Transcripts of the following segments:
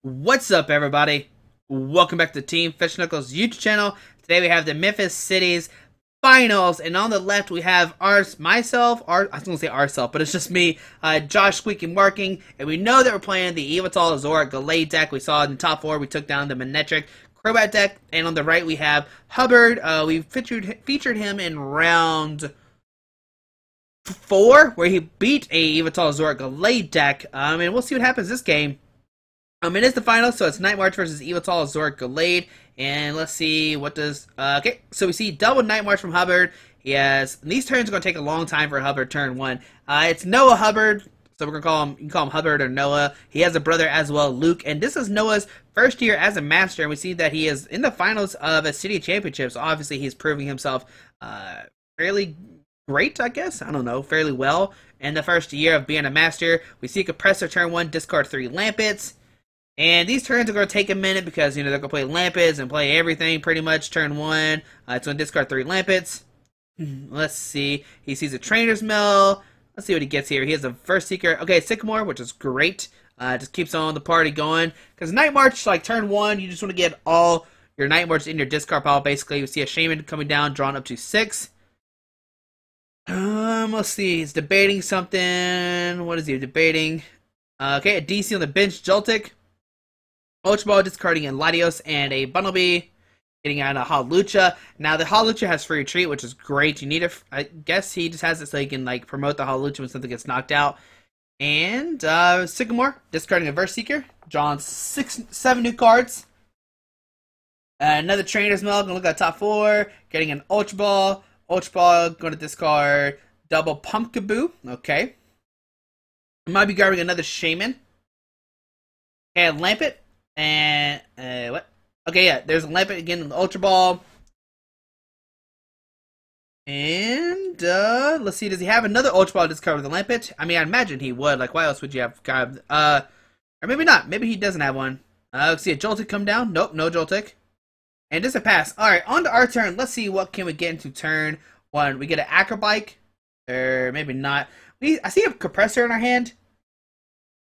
What's up, everybody? Welcome back to Team Fish Knuckles YouTube channel. Today we have the Memphis Cities Finals, and on the left we have I was gonna say ourself, but it's just me, Josh Squeaking Marking, and we know that we're playing the Yveltal Azora Gallade deck. We saw in the top four, we took down the Manectric Crobat deck, and on the right we have Hubbard. We featured him in round 4, where he beat a Yveltal Azora Gallade deck, and we'll see what happens this game. It is the final, so it's Night March versus Yveltal Azora Gallade, and let's see what does. Okay, so we see double Night March from Hubbard. These turns are going to take a long time for Hubbard turn 1. It's Noah Hubbard, so we're going to call him. You can call him Hubbard or Noah. He has a brother as well, Luke, and this is Noah's first year as a master, and we see that he is in the finals of a city championships. So obviously, he's proving himself fairly great, I guess. I don't know, fairly well in the first year of being a master. We see Compressor turn 1, discard 3 Lampets. And these turns are going to take a minute because, they're going to play Lampets and play everything pretty much turn 1. It's going to discard 3 Lampets. Let's see. He sees a Trainer's Mill. Let's see what he gets here. He has a First Seeker. Okay, Sycamore, which is great. Just keeps on the party going. Because Night March, like turn 1, you just want to get all your Night March in your discard pile, basically. You see a Shaman coming down, drawn up to 6. Let's see. He's debating something. What is he debating? Okay, a DC on the bench, Joltik. Ultra Ball discarding a Latios and a Bunnelby, getting out a Hawlucha. Now the Hawlucha has free retreat, which is great. You need it. I guess he just has it so he can promote the Hawlucha when something gets knocked out. And Sycamore discarding a Verse Seeker, drawing 7 new cards. Another Trainer's Mill, gonna look at top 4, getting an Ultra Ball. Ultra Ball going to discard double Pumpkaboo. Okay. Might be grabbing another Shaman. And Lampet. And, what? Okay, yeah, there's a Lampet again in the Ultra Ball. And, let's see, does he have another Ultra Ball discard with the Lampet? I imagine he would. Why else would you have grabbed, or maybe not. Maybe he doesn't have one. Let's see, a Joltik come down. Nope, no Joltik. And just a pass. Alright, on to our turn. Let's see what can we get into turn 1. We get an Acrobike. Or maybe not. I see a Compressor in our hand.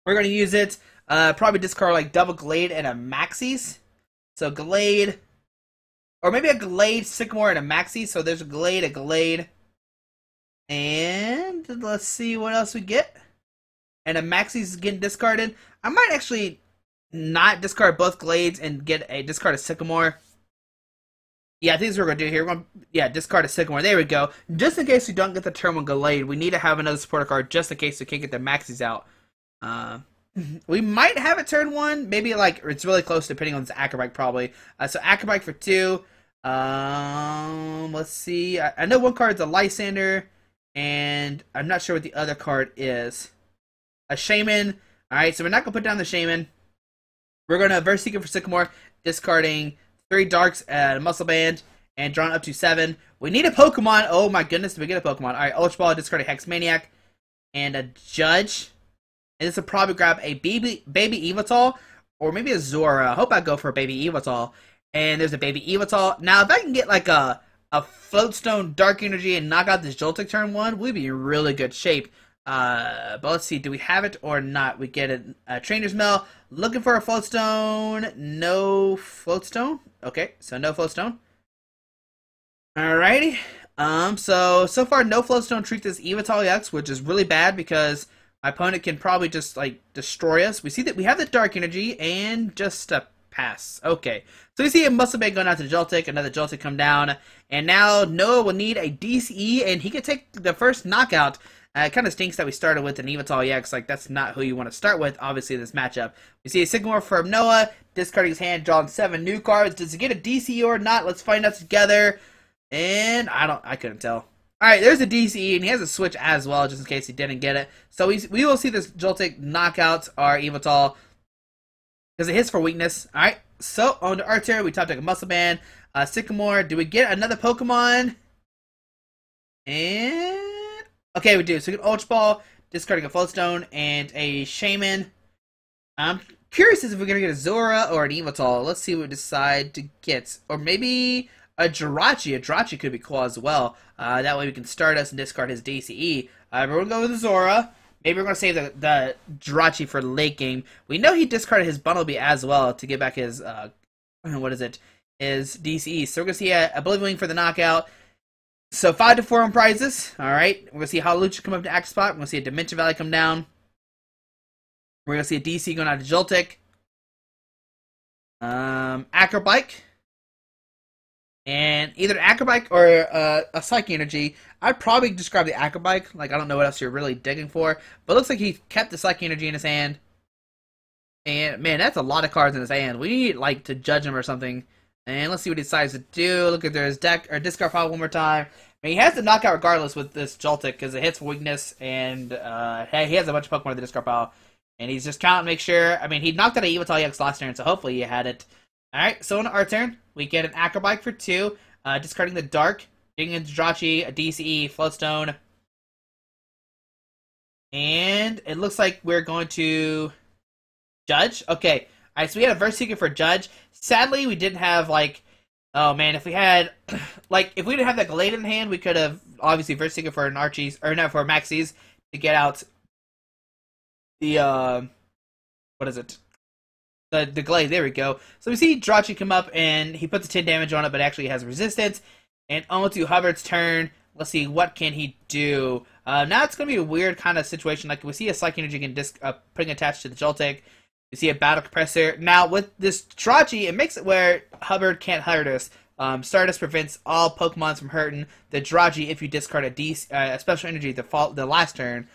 We're going to use it. Probably discard double Gallade and a Maxis. So Gallade, or maybe a Gallade, Sycamore, and a Maxi. So there's a Gallade, and let's see what else we get. And a Maxis is getting discarded. I might actually not discard both Glades and discard a Sycamore. Yeah, I think that's what we're going to do here. We're going to, discard a Sycamore. There we go. Just in case we don't get the turn 1 Gallade, we need to have another supporter card just in case we can't get the Maxis out. We might have it turn 1. Maybe it's really close depending on this Acrobike probably. So Acrobike for 2. Let's see. I know one card's a Lysander, and I'm not sure what the other card is. A Shaman. Alright, so we're not going to put down the Shaman. We're going to Verse Seeker for Sycamore, discarding 3 Darks and a Muscle Band, and drawing up to 7. We need a Pokemon. Oh my goodness, did we get a Pokemon? Alright, Ultra Ball, discarding Hex Maniac, and a Judge. And this will probably grab a baby Yveltal, or maybe a Zora. I hope I go for a baby Yveltal. And there's a baby Yveltal. Now, if I can get a Floatstone Dark Energy and knock out this Joltik turn 1, we'd be in really good shape. But let's see, do we have it or not? We get a Trainer's Mill. Looking for a Floatstone. No Floatstone. Okay, so no Floatstone. Alrighty. So far no Floatstone treats this Yveltal EX, which is really bad because my opponent can probably just, destroy us. We see that we have the Dark Energy, and just a pass. Okay. So we see a Muscle Band going out to Joltik, another Joltik come down, and now Noah will need a DCE, and he can take the first knockout. It kind of stinks that we started with an Yveltal EX. That's not who you want to start with, obviously, in this matchup. We see a Sycamore from Noah, discarding his hand, drawing 7 new cards. Does he get a DCE or not? Let's find out together. And I couldn't tell. Alright, there's a DCE, and he has a switch as well, just in case he didn't get it. So we will see this Joltik knock out our Yveltal, because it hits for weakness. Alright, so on to our turn, we top deck a Muscle Band, Sycamore. Do we get another Pokemon? And okay, we do. So we get Ultra Ball, discarding a Floatstone, and a Shaman. I'm curious as if we're going to get a Zora or an Yveltal. Let's see what we decide to get. Or maybe a Jirachi. A Jirachi could be cool as well. That way we can start us and discard his DCE. We're going to go with a Zora. Maybe we're going to save the Jirachi for late game. We know he discarded his Bunnelby as well to get back his, what is it? His DCE. So we're going to see a Oblivion Wing for the knockout. So 5 to 4 on prizes. Alright. We're going to see Hawlucha come up to active spot. We're going to see a Dimension Valley come down. We're going to see a DC going out to Joltik. Acrobike. And either Acrobike or a Psychic Energy. I'd probably describe the Acrobike. Like, I don't know what else you're really digging for. But it looks like he kept the Psychic Energy in his hand. And, man, that's a lot of cards in his hand. We need, like, to judge him or something. And let's see what he decides to do. Look at his deck, or discard pile one more time. I mean, he has to knock out regardless with this Joltik, because it hits weakness, and he has a bunch of Pokemon in the discard pile. And he's just counting to make sure. I mean, he knocked out an Yveltal EX last turn, so hopefully he had it. Alright, so on our turn, we get an Acrobike for 2, discarding the Dark, getting into Jirachi, a DCE, Floatstone. And it looks like we're going to Judge. Okay, alright, so we had a VS for Judge. Sadly, we didn't have, like, oh man, if we had, like, if we didn't have that Gallade in hand, we could have obviously VS for an Archie's, or not, for Maxie's, to get out the, what is it? The Glade, there we go. So we see Jirachi come up, and he puts a 10 damage on it, but actually has resistance. And on to Hubbard's turn. Let's see, what can he do? Now it's going to be a weird kind of situation. Like, we see a Psychic Energy putting attached to the Joltik. We see a Battle Compressor. Now, with this Jirachi, it makes it where Hubbard can't hurt us. Stardust prevents all Pokemons from hurting the Jirachi if you discard a Special Energy the last turn.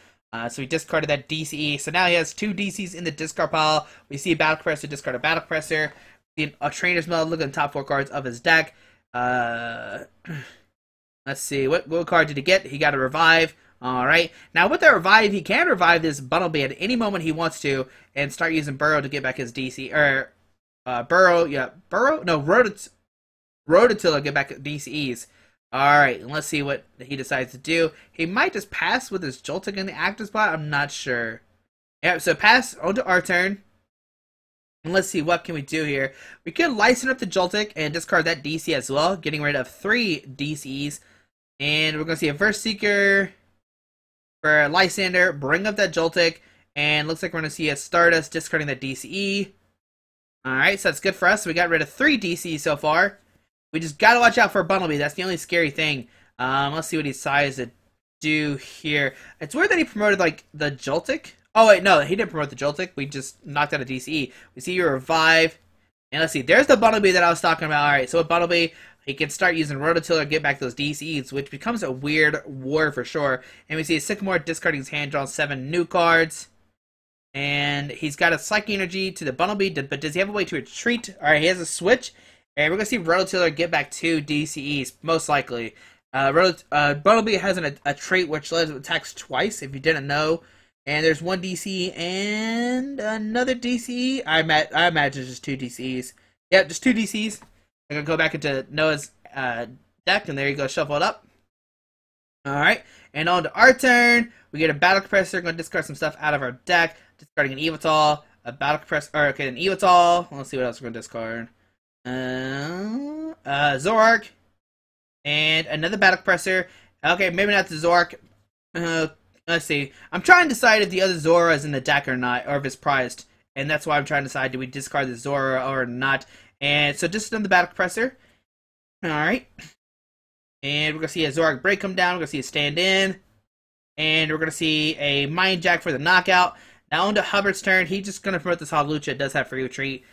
So he discarded that DCE. So now he has 2 DCs in the discard pile. We see a Battle Compressor, discard a Battle Compressor. We see a Trainer's Mail. Look at the top 4 cards of his deck. Let's see. What card did he get? He got a Revive. Alright. Now with that Revive, he can revive this Bunnelby at any moment he wants to and start using Burrow to get back his DC. Or, Burrow. Yeah. Burrow? No, Rototiller to get back DCEs. Alright, let's see what he decides to do. He might just pass with his Joltik in the active spot. I'm not sure. Yep, so pass on to our turn. And let's see, what can we do here? We could license up the Joltik and discard that DC as well, getting rid of 3 DCs. And we're going to see a VS for Lysander, bring up that Joltik, and looks like we're going to see a Stardust discarding that DCE. Alright, so that's good for us. So we got rid of 3 DCs so far. We just gotta watch out for Bunnelby. That's the only scary thing. Let's see what he decides to do here. It's weird that he promoted, like, the Joltik. Oh, wait, no, he didn't promote the Joltik. We just knocked out a DCE. We see your Revive. And let's see, there's the Bunnelby that I was talking about. Alright, so with Bunnelby, he can start using Rototiller to get back those DCEs, which becomes a weird war for sure. And we see a Sycamore discarding his hand, drawing 7 new cards. And he's got a Psychic Energy to the Bunnelby, but does he have a way to retreat? Alright, he has a switch. And we're going to see Rototiller get back 2 DCEs, most likely. Bunnelby has a trait which lets it attacks twice, if you didn't know. And there's 1 DC and another DCE. I imagine it's just 2 DCEs. Yep, just 2 DCs. I'm going to go back into Noah's deck, and there you go, shuffle it up. Alright, and on to our turn. We get a Battle Compressor. Going to discard some stuff out of our deck. Discarding an Yveltal, a Battle Compressor, okay, an Yveltal. Let's see what else we're going to discard. Zoroark, and another Battle Compressor. Okay, maybe not the Zoroark. Let's see. I'm trying to decide if the other Zora is in the deck or not, or if it's prized. And that's why I'm trying to decide, do we discard the Zora or not? And so just another Battle Compressor. Alright. And we're going to see a Zoroark Break come down. We're going to see a Stand In. And we're going to see a Mind Jack for the knockout. Now on to Hubbard's turn. He's just going to promote this Hawlucha. It does have free retreat.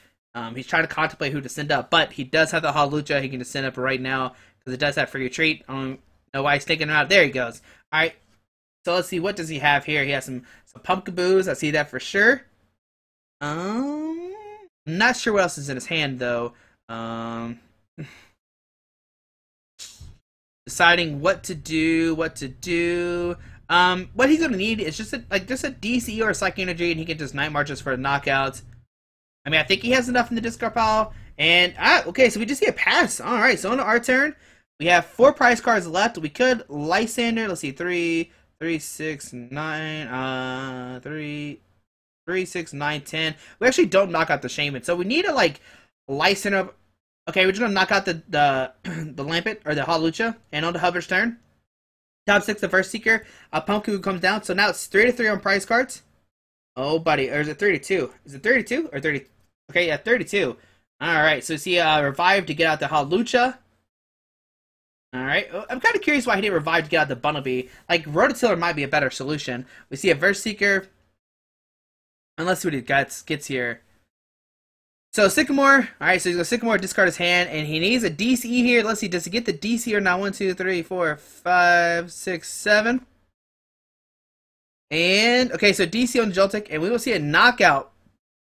He's trying to contemplate who to send up, but he does have the Hawlucha. He can just send up right now because it does have free retreat. I don't know why he's taking him out. There he goes. All right. So let's see, what does he have here? He has some Pumpkaboos. I see that for sure. Not sure what else is in his hand though. Deciding what to do. What he's gonna need is just a DC or a Psychic Energy, and he can just Night Marches for a knockout. I mean, I think he has enough in the discard pile. And, okay, so we just get a pass. Alright, so on to our turn. We have 4 prize cards left. We could Lysander. Let's see, 3, 6, 9, 3, 6, 9, 10. We actually don't knock out the Shaman. So we need to, like, Lysander. Okay, we're just going to knock out the Lampent, or the Hawlucha. And on to Hubbard's turn. Top 6, the first Seeker. Pumpkin comes down, so now it's 3-3 on prize cards. Oh, buddy, or is it 32? Is it 32 or 30? Okay, yeah, 32. Alright, so we see Revive to get out the Hawlucha. Alright, I'm kind of curious why he didn't Revive to get out the Bunnelby. Like, Rototiller might be a better solution. We see a VerseSeeker. And let's see what he gets here. So, Sycamore. Alright, so he's going to Sycamore, discard his hand, and he needs a DCE here. Let's see, does he get the DC or not? 1, 2, 3, 4, 5, 6, 7. And, okay, so DC on Joltik, and we will see a knockout.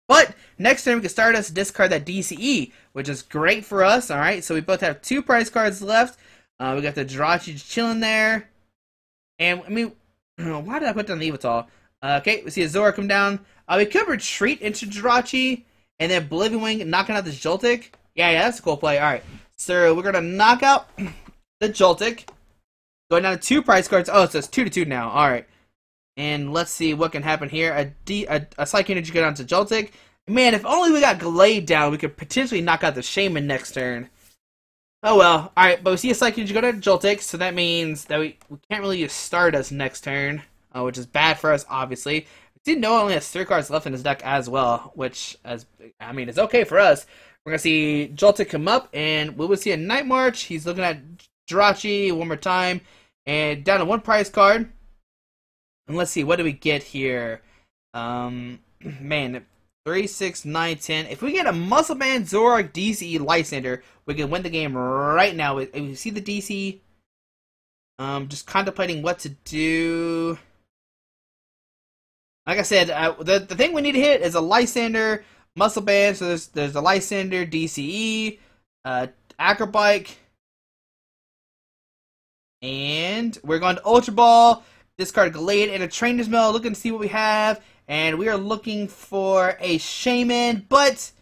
But, next turn we can start us discard that DCE, which is great for us, alright? So we both have 2 prize cards left. We got the Jirachi just chilling there. And, I mean, why did I put down the Yveltal? Okay, we see a Zora come down. We could retreat into Jirachi, and then Oblivion Wing knocking out this Joltik. Yeah, that's a cool play. Alright, so we're going to knock out the Joltik. Going down to 2 prize cards. Oh, so it's 2-2 now. Alright. And let's see what can happen here. A Psychic Energy go down to Joltik. Man, if only we got Gallade down, we could potentially knock out the Shaman next turn. Oh well. Alright, but we see a Psychic Energy go down to Joltik, so that means that we can't really use Stardust next turn, which is bad for us, obviously. We did know only has 3 cards left in his deck as well, which, I mean, it's okay for us. We're going to see Joltik come up, and we will see a Night March. He's looking at Jirachi one more time, and down to 1 prize card. And let's see, what do we get here? Man, 3, 6, 9, 10. If we get a Muscle Band, Zoroark, DCE, Lysander, we can win the game right now. We see the DC. Just contemplating what to do. Like I said, the thing we need to hit is a Lysander, Muscle Band. So there's a Lysander, DCE, Acrobike. And we're going to Ultra Ball. Discard Gallade and a Trainer's Mail, looking to see what we have. And we are looking for a Shaman, but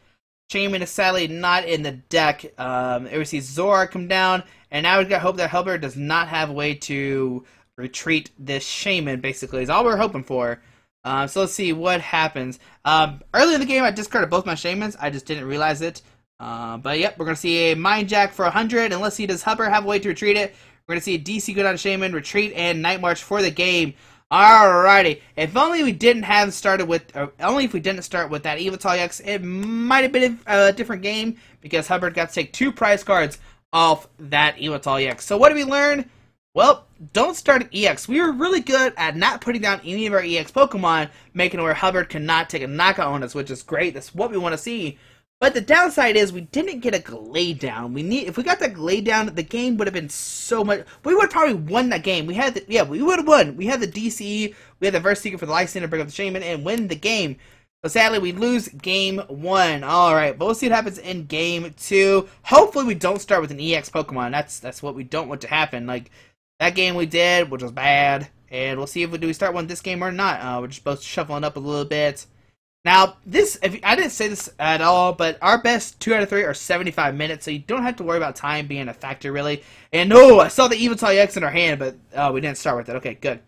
Shaman is sadly not in the deck. We see Zoroark come down, and now we've got to hope that Hubbard does not have a way to retreat this Shaman, basically, is all we're hoping for. So let's see what happens. Early in the game, I discarded both my Shamans. I just didn't realize it. But yep, we're going to see a Mind Jack for 100, and let's see, does Hubbard have a way to retreat it? We're going to see a DC go down to Shaman, retreat, and Night March for the game. Alrighty. If only we didn't have started with, only if we didn't start with that Yveltal EX, it might have been a different game, because Hubbard got to take 2 prize cards off that Yveltal EX. So what did we learn? Well, don't start an EX. We were really good at not putting down any of our EX Pokemon, making it where Hubbard cannot take a knockout on us, which is great. That's what we want to see. But the downside is we didn't get a Gallade down. If we got that Gallade down, the game would have been so much. We would have probably won that game. We would have won. We had the DCE, we had the VerseSeeker for the Lysander, bring up the Shaman, and win the game. So sadly, we lose game 1. All right, but we'll see what happens in game 2. Hopefully, we don't start with an EX Pokemon. That's what we don't want to happen. Like that game we did, which was bad, and we'll see if we start one this game or not. We're just both shuffling up a little bit. Now, I didn't say this at all, but our best 2 out of 3 are 75 minutes, so you don't have to worry about time being a factor, really. And no, I saw the Yveltal EX in our hand, but we didn't start with it. Okay, good.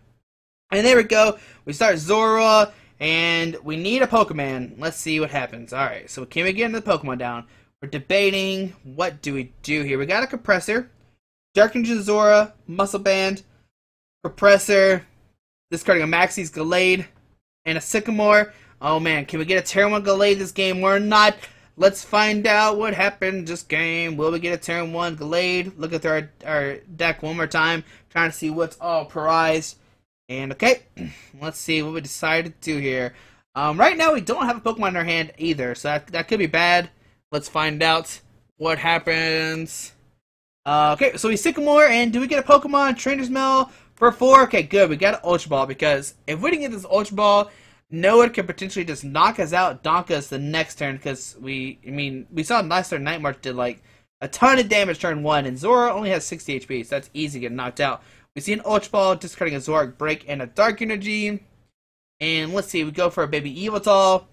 And there we go. We start Zora, and we need a Pokemon. Let's see what happens. Alright, so can we get the Pokemon down? We're debating, what do we do here? We got a Compressor, Dark Ninja Zora, Muscle Band, Compressor, discarding a Maxie's Gallade, and a Sycamore. Oh man, can we get a Turn 1 Gallade this game or not? Let's find out what happened this game. Will we get a Turn 1 Gallade? Look at our deck one more time, trying to see what's all prized. And okay, let's see what we decided to do here. Right now we don't have a Pokemon in our hand either, so that could be bad. Let's find out what happens. Okay, so we Sycamore, and do we get a Pokemon? Trainer's Mail for 4. Okay, good. We got an Ultra Ball, because if we didn't get this Ultra Ball, Noah could potentially just knock us out, donk us the next turn, because we saw last turn Night March did like a ton of damage turn 1, and Zora only has 60 HP, so that's easy to get knocked out. We see an Ultra Ball, discarding a Zoroark Break and a Dark Energy, and let's see, we go for a Baby Yveltal.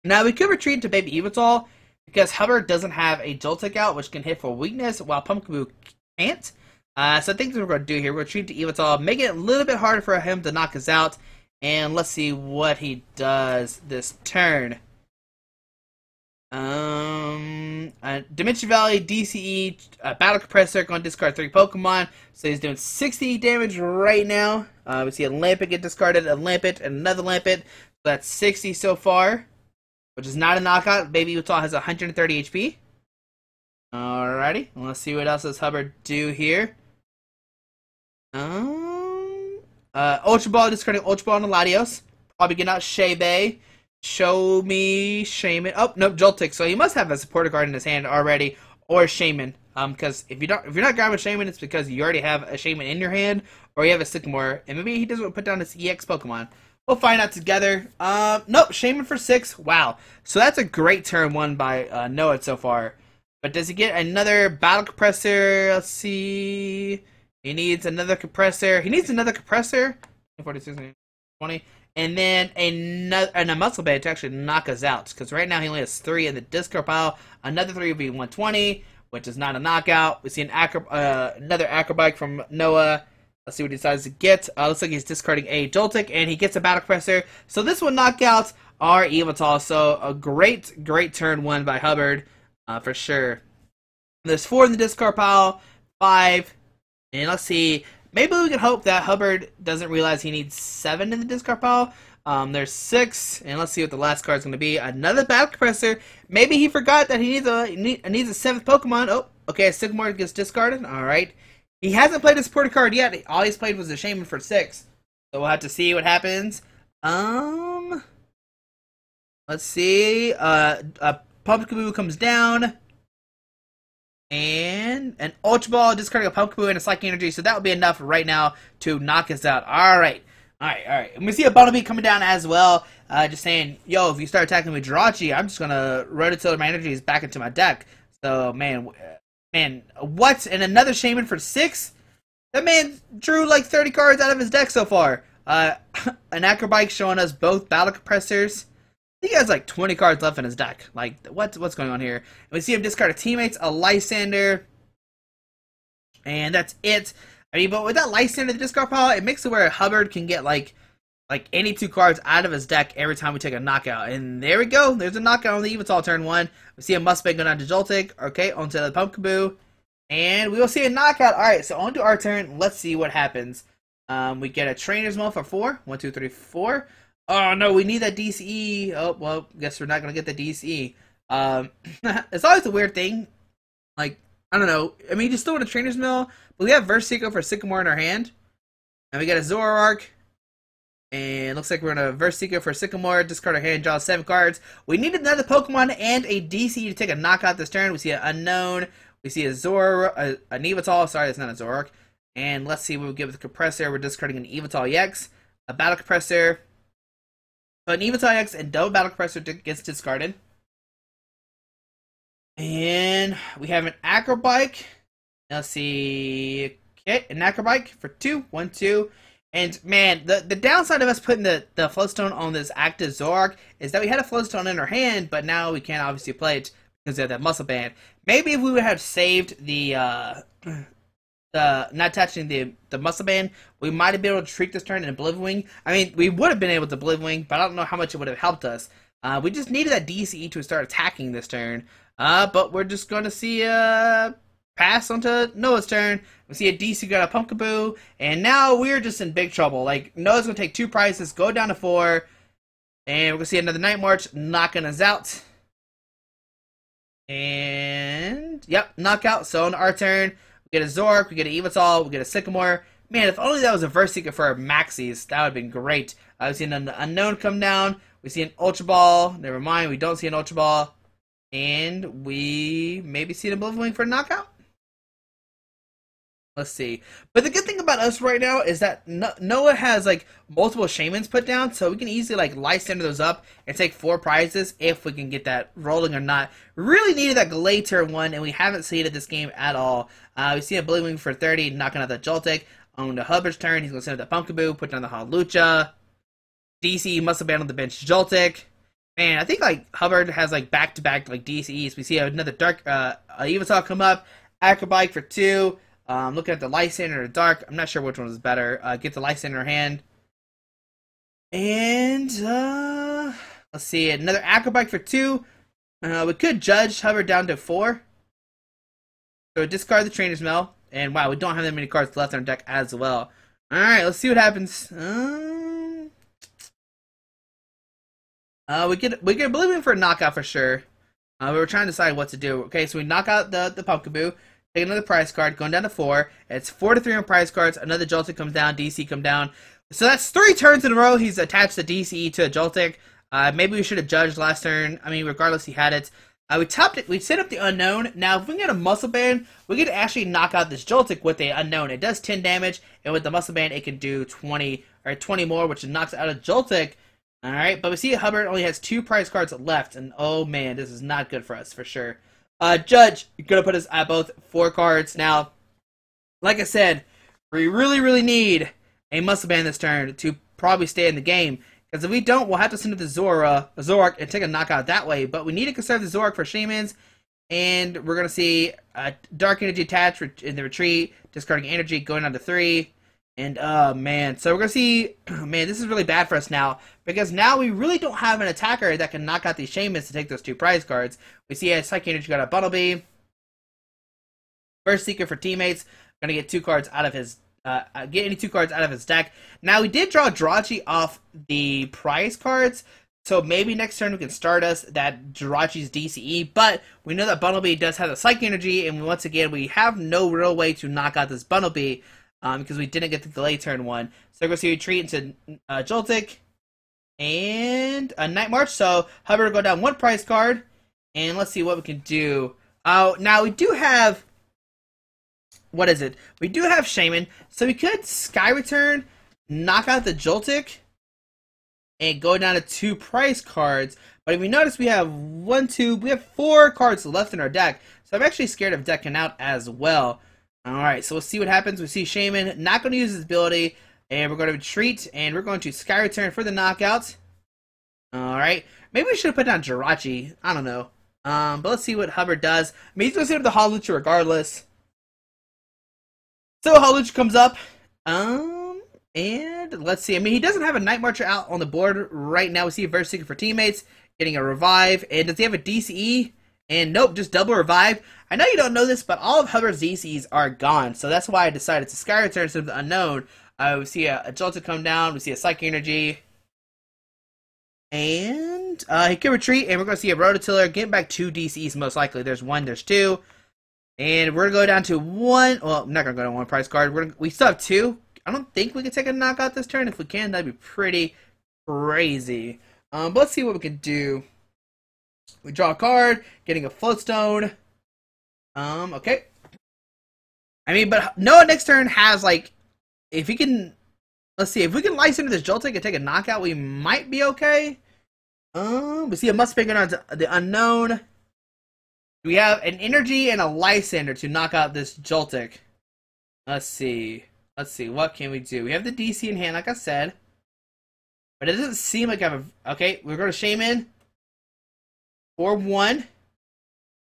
Now we could retreat to Baby Yveltal, because Hubbard doesn't have a Joltik out, which can hit for weakness, while Pumpkaboo can't. So I think that's what we're going to do here. We'll retreat to Yveltal, make it a little bit harder for him to knock us out. And let's see what he does this turn. And Dimension Valley, DCE, Battle Compressor, going to discard 3 Pokemon. So he's doing 60 damage right now. We see a Lampent get discarded, a Lampent, and another Lampent. So that's 60 so far, which is not a knockout. Baby Utah has 130 HP. Alrighty, let's see what else does Hubbard do here. Ultra Ball, discarding Ultra Ball on Latios. Probably getting out Shaybe. Show me Shaman. Oh, nope, Joltik. So he must have a supporter card in his hand already, or Shaman. Because if you're not grabbing a Shaman, it's because you already have a Shaman in your hand, or you have a Sycamore, and maybe he doesn't want to put down his EX Pokemon. We'll find out together. Nope, Shaman for 6. Wow. So that's a great turn 1 by Noah so far. But does he get another Battle Compressor? Let's see. He needs another compressor. He needs another compressor. 46, 20. And then a muscle band to actually knock us out. Because right now he only has 3 in the discard pile. Another 3 would be 120, which is not a knockout. We see another Acrobike from Noah. Let's see what he decides to get. Looks like he's discarding a Joltik, and he gets a Battle Compressor. So this will knock out our Yveltal. So a great turn 1 by Hubbard, for sure. There's 4 in the discard pile, 5. And let's see, maybe we can hope that Hubbard doesn't realize he needs 7 in the discard pile. There's 6, and let's see what the last card is going to be. Another Battle Compressor. Maybe he forgot that he needs a 7th Pokemon. Oh, okay, Sycamore gets discarded. All right. He hasn't played a supporter card yet. All he's played was a Shaman for 6. So we'll have to see what happens. Let's see. Pumpkaboo comes down. And an Ultra Ball, discarding a Pumpkaboo and a Psychic Energy, so that would be enough right now to knock us out. Alright. And we see a Bunnelby coming down as well, just saying, yo, if you start attacking with Jirachi, I'm just gonna Rototiller my energies back into my deck. So, man, what? And another Shaman for 6? That man drew like 30 cards out of his deck so far. An Acrobike showing us both Battle Compressors. He has like 20 cards left in his deck. Like, what's going on here? And we see him discard a Teammates, a Lysander, and that's it. I mean, but with that Lysander in the discard pile, it makes it where Hubbard can get like any 2 cards out of his deck every time we take a knockout. And there we go. There's a knockout on the Yveltal turn 1. We see a Mustang go down to Joltik. Okay, onto the Pumpkaboo. And we will see a knockout. Alright, so on to our turn. Let's see what happens. We get a Trainer's Mail for 4. 1, 2, 3, 4. Oh no, we need that DCE. Oh, well, guess we're not gonna get the DCE. It's always a weird thing. Like, I don't know. I mean, you still want a Trainer's Mill, but we have Versico for Sycamore in our hand. And we got a Zoroark. And looks like we're gonna Versico for Sycamore, discard our hand, draw 7 cards. We need another Pokemon and a DCE to take a knockout this turn. We see an Unknown. We see a Yveltal. Sorry, that's not a Zoroark. And let's see what we get with the Compressor. We're discarding an Yveltal EX, a Battle Compressor. But an Yveltal EX and double Battle Compressor gets discarded. And we have an Acrobike. Let's see. Okay, an Acrobike for 2. 1, 2. And man, the downside of us putting the Floatstone on this active Zoroark is that we had a Floatstone in our hand, but now we can't obviously play it because of that Muscle Band. Maybe if we would have saved not touching the Muscle Band, we might have been able to treat this turn in Oblivion Wing. I mean, we would have been able to Oblivion Wing, but I don't know how much it would have helped us. We just needed that DCE to start attacking this turn. But we're just going to see pass onto Noah's turn. We see a DC got a Pumpkaboo, and now we're just in big trouble. Like, Noah's going to take 2 prizes, go down to 4, and we're going to see another Night March knocking us out. And, yep, knockout. So on our turn, we get a Zoroark, we get an Yveltal, we get a Sycamore. Man, if only that was a Versico for our Maxis, that would have been great. We've seen an Unknown come down. We see an Ultra Ball. Never mind, we don't see an Ultra Ball. And we maybe see an Oblivion Wing for a knockout. Let's see. But the good thing about us right now is that Noah has like multiple Shamans put down, so we can easily like Lysander those up and take 4 prizes if we can get that rolling or not. We really needed that Gallade turn 1, and we haven't seen it this game at all. We see a Oblivion Wing for 30, knocking out the Joltik. On the Hubbard's turn, he's going to send out the Pumpkaboo, put down the Hawlucha. DC must have been on the bench Joltik. Man, I think like Hubbard has like back-to-back like DCEs. We see another Dark Yveltal come up, Acrobike for 2. Looking at the Lysander or the Dark. I'm not sure which one is better. Get the Lysander in hand. And let's see, another Acrobike for 2. We could judge Hubbard down to 4. So discard the Trainer's Mail. And wow, we don't have that many cards left on our deck as well. Alright, let's see what happens. We get believe in for a knockout for sure. We were trying to decide what to do. Okay, so we knock out the Pumpkaboo, take another prize card, going down to 4. It's 4-3 on prize cards. Another Joltik comes down, DC come down. So that's 3 turns in a row. He's attached the DCE to a Joltik. Maybe we should have judged last turn. I mean, regardless, he had it. We topped it. We set up the Unknown. Now, if we can get a Muscle Band, we could actually knock out this Joltik with the Unknown. It does 10 damage, and with the Muscle Band, it can do 20 more, which knocks out a Joltik. Alright, but we see Hubbard only has 2 prize cards left, and oh man, this is not good for us, for sure. Judge, you're going to put us at both 4 cards. Now, like I said, we really need a Muscle Band this turn to probably stay in the game. Because if we don't, we'll have to send it to Zoroark and take a knockout that way. But we need to conserve the Zoroark for Shamans. And we're going to see Dark Energy attached in the retreat, discarding energy, going down to 3. And, man, so we're going to see, man, this is really bad for us now, because now we really don't have an attacker that can knock out these Shamans to take those 2 prize cards. We see a Psychic Energy got a Bunnelby. First Seeker for teammates, going to get 2 cards out of his, get any 2 cards out of his deck. Now, we did draw Jirachi off the prize cards, so maybe next turn we can start us that Jirachi's DCE, but we know that Bunnelby does have the Psychic Energy, and once again, we have no real way to knock out this Bunnelby. Because we didn't get the delay turn 1. So we're going to see retreat into Joltik and a Night March. So Hubbard will go down 1 prize card. And let's see what we can do. Now we do have... What is it? We do have Shaman. So we could Sky Return, knock out the Joltik, and go down to 2 prize cards. But if we notice, we have 4 cards left in our deck. So I'm actually scared of decking out as well. Alright, so we'll see what happens. We see Shaman not going to use his ability, and we're going to retreat, and we're going to Sky Return for the knockout. Alright, maybe we should have put down Jirachi. I don't know. But let's see what Hubbard does. I mean, he's going to sit with the Hawlucha regardless. So Hawlucha comes up. And let's see. I mean, he doesn't have a Night Marcher out on the board right now. We see a Verse Seeker for teammates, getting a Revive. And does he have a DCE? And nope, just double Revive. I know you don't know this, but all of Hubbard's DCs are gone, so that's why I decided to Sky Return instead of the Unknown. We see a Joltik come down, we see a Psychic Energy, and he can retreat, and we're going to see a Rototiller getting back 2 DCs most likely. There's 1, there's 2, and we're going to go down to 1, well, I'm not going to go to 1 prize card, we still have 2. I don't think we can take a knockout this turn. If we can, that'd be pretty crazy. But let's see what we can do. We draw a card, getting a Floatstone. Okay. I mean, but Noah next turn has, like, if he can, let's see, if we can Lysander this Joltik and take a knockout, we might be okay. We see a Mustang on the Unknown. We have an Energy and a Lysander to knock out this Joltik. Let's see, what can we do? We have the DC in hand, like I said. But it doesn't seem like I have a, okay, we're going to Shaman. For 1.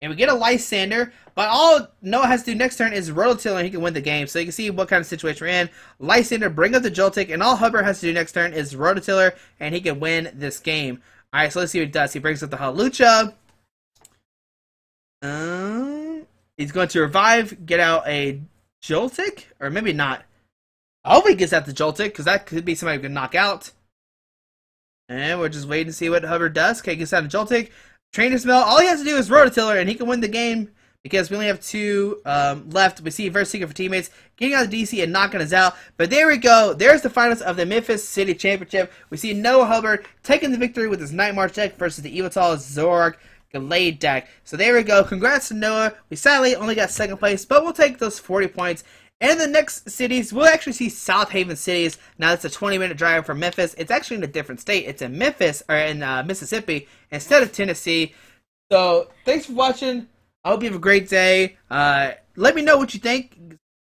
And we get a Lysander, but all Noah has to do next turn is Rototiller and he can win the game. So you can see what kind of situation we're in. Lysander, bring up the Joltik, and all Hubbard has to do next turn is Rototiller and he can win this game. Alright, so let's see what he does. He brings up the Hawlucha. He's going to Revive, get out a Joltik, or maybe not. I hope he gets out the Joltik, because that could be somebody who can knock out. And we're just waiting to see what Hubbard does. Okay, gets out a Joltik. Trainer's Mail, all he has to do is Rototiller, and he can win the game because we only have 2 left. We see Verse Seeker for teammates getting out of DC and knocking us out. But there we go. There's the finals of the Memphis City Championship. We see Noah Hubbard taking the victory with his Night March deck versus the Yveltal Zoroark Gallade deck. So there we go. Congrats to Noah. We sadly only got 2nd place, but we'll take those 40 points. And in the next cities, we'll actually see South Haven cities. Now, it's a 20-minute drive from Memphis. It's actually in a different state. It's in Memphis, or in Mississippi, instead of Tennessee. So, thanks for watching. I hope you have a great day. Let me know what you think.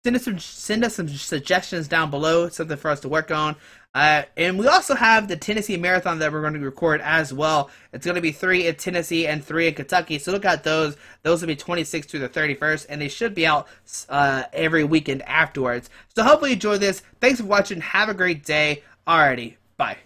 Send us some suggestions down below, something for us to work on. And we also have the Tennessee Marathon that we're going to record as well. It's going to be 3 in Tennessee and 3 in Kentucky. So look at those. Those will be 26th through the 31st. And they should be out every weekend afterwards. So hopefully you enjoy this. Thanks for watching. Have a great day. Alrighty. Bye.